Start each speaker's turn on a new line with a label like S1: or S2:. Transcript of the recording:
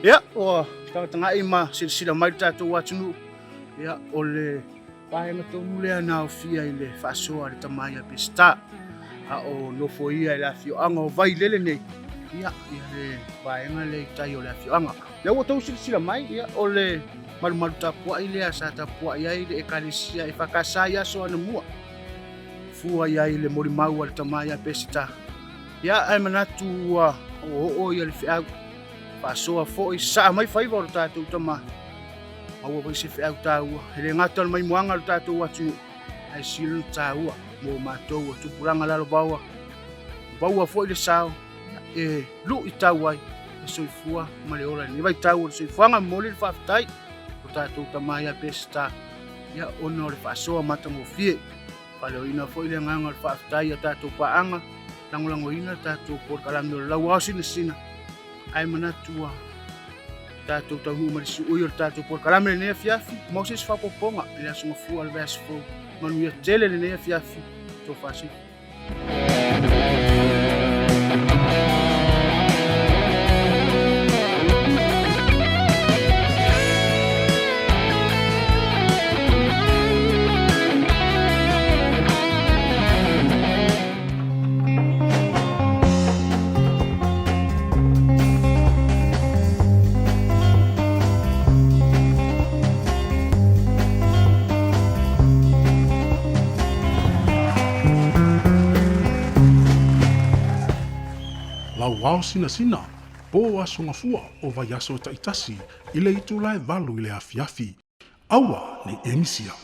S1: Ya, o tanga ima sila mai tatou atunu. Ya, ole pahenga tonu lea na ofia ile fasoa le tamai a Peseta. A o lofo ia le afioanga o vai lele nei. Ya, le pahenga le tai o le afioanga. Le o tau sila mai, ya, ole malu tapua ile a sa tapua ia ile ekalisia e fakasa ia so ana mua. Fua ia ile morimau le tamai a Peseta. Ya, ai manatu o ia le fiau. Pasoa foi sa mai fai vor tatou tama. Aua vai se fiau taua. Ele ngata mai muanga le tatou atu. Ai silu taua mo matou tu puranga la baua. Baua foi le sao. E lu i tauai. Soifua ma le ora ni vai tau soifuanga mo le faaftai. O tatou tama ia Peseta. Ia ono le pasoa matango fie. Pale ina foi le nganga le faaftai ia tatou paanga. Langolango ina tatou por kalame LAUAO SINASINA. Ai manatua tatou tau marisi uio tatou por kalame ne fiafi Moses fa poponga le asunga fu al verse 4 manu ia tele ne fiafi to fasi
S2: LAUAO SINASINA, po asunga fua o vai aso taitasi, ile itulae valu ile afiafi. Aua ni emisia.